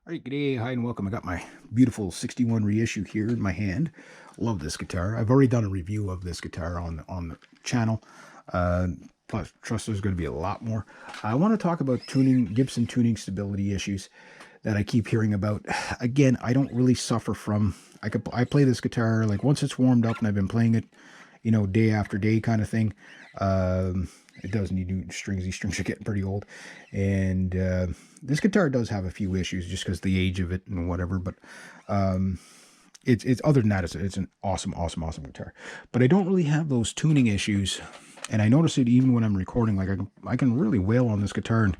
All right, good day, hi, and welcome. I got my beautiful 61 reissue here in my hand. Love this guitar. I've already done a review of this guitar on the channel. Plus, trust there's going to be a lot more. I want to talk about Gibson tuning stability issues that I keep hearing about. Again, I don't really suffer from. I play this guitar like once it's warmed up, and I've been playing it, day after day kind of thing. It does need new strings. These strings are getting pretty old. And this guitar does have a few issues just because the age of it and whatever. But it's other than that, it's an awesome guitar. But I don't really have those tuning issues. And I notice it even when I'm recording. Like I can really wail on this guitar, and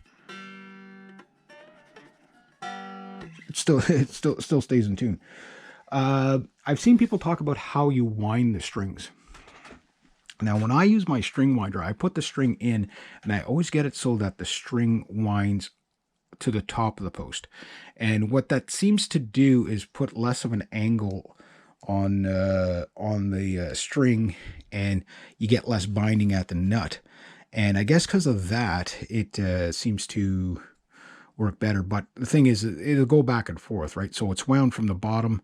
it still stays in tune. I've seen people talk about how you wind the strings. Now, when I use my string winder, I put the string in, and I always get it so that the string winds to the top of the post. And what that seems to do is put less of an angle on the string, and you get less binding at the nut. And I guess because of that, it seems to work better. But the thing is, it'll go back and forth, right? So it's wound from the bottom,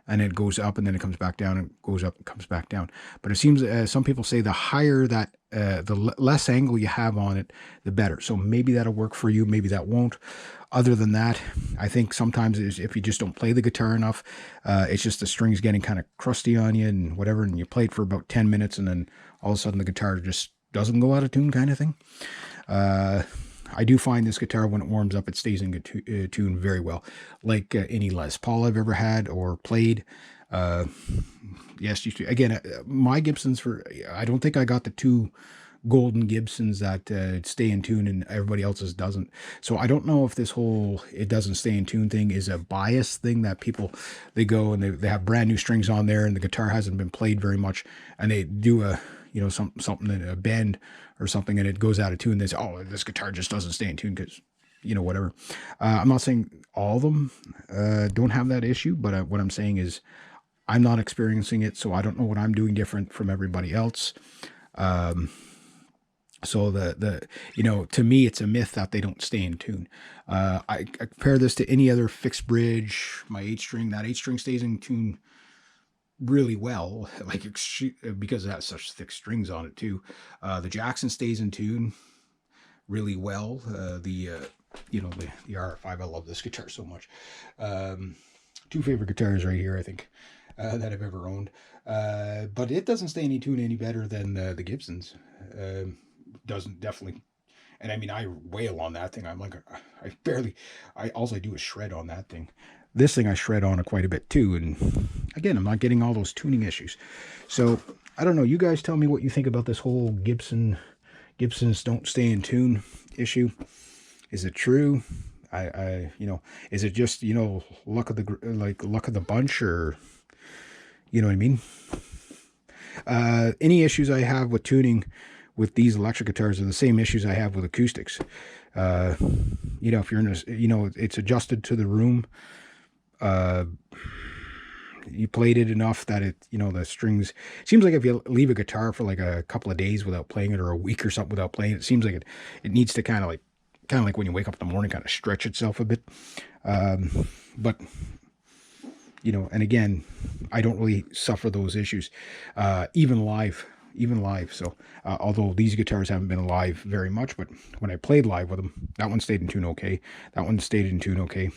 and it goes up, and then it comes back down, and goes up and comes back down. But it seems some people say the higher that, the less angle you have on it, the better. So maybe that'll work for you, maybe that won't. Other than that, I think sometimes if you just don't play the guitar enough, it's just the strings getting kind of crusty on you and whatever, and you play it for about 10 minutes, and then all of a sudden the guitar just doesn't go out of tune kind of thing. I do find this guitar, when it warms up, it stays in good tune very well. Like any Les Paul I've ever had or played. Yes, again, my Gibsons, I don't think I got the two golden Gibsons that stay in tune and everybody else's doesn't. So I don't know if this whole it doesn't stay in tune thing is a bias thing that people, they go and they have brand new strings on there and the guitar hasn't been played very much, and they do a something in a bend or something, and it goes out of tune. They say, oh, this guitar just doesn't stay in tune because whatever. I'm not saying all of them don't have that issue, but what I'm saying is I'm not experiencing it, so I don't know what I'm doing different from everybody else. So to me, it's a myth that they don't stay in tune. I compare this to any other fixed bridge. My 8-string, that 8-string stays in tune really well, like because it has such thick strings on it too. The Jackson stays in tune really well. The R5, I love this guitar so much. Two favorite guitars right here, I think, that I've ever owned. But it doesn't stay in tune any better than the Gibsons. Doesn't definitely. And I mean, I wail on that thing. I'm like, all I do is shred on that thing. This thing I shred on it quite a bit too. And again, I'm not getting all those tuning issues. So I don't know. You guys tell me what you think about this whole Gibsons don't stay in tune issue. Is it true? Is it just, luck of the bunch, or, you know what I mean? Any issues I have with tuning with these electric guitars are the same issues I have with acoustics. If you're in a, it's adjusted to the room. You played it enough that it, the strings, seems like if you leave a guitar for like a couple of days without playing it, or a week or something without playing it, it seems like it needs to kind of like when you wake up in the morning, kind of stretch itself a bit. But and again, I don't really suffer those issues, even live. So, although these guitars haven't been live very much, but when I played live with them, that one stayed in tune okay. That one stayed in tune okay.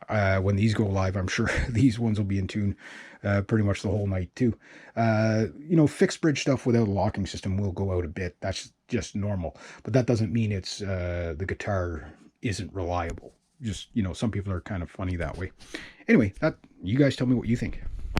When these go live, I'm sure these ones will be in tune pretty much the whole night too. Fixed bridge stuff without a locking system will go out a bit. That's just normal. But that doesn't mean it's the guitar isn't reliable. Just, some people are kind of funny that way. Anyway, you guys tell me what you think.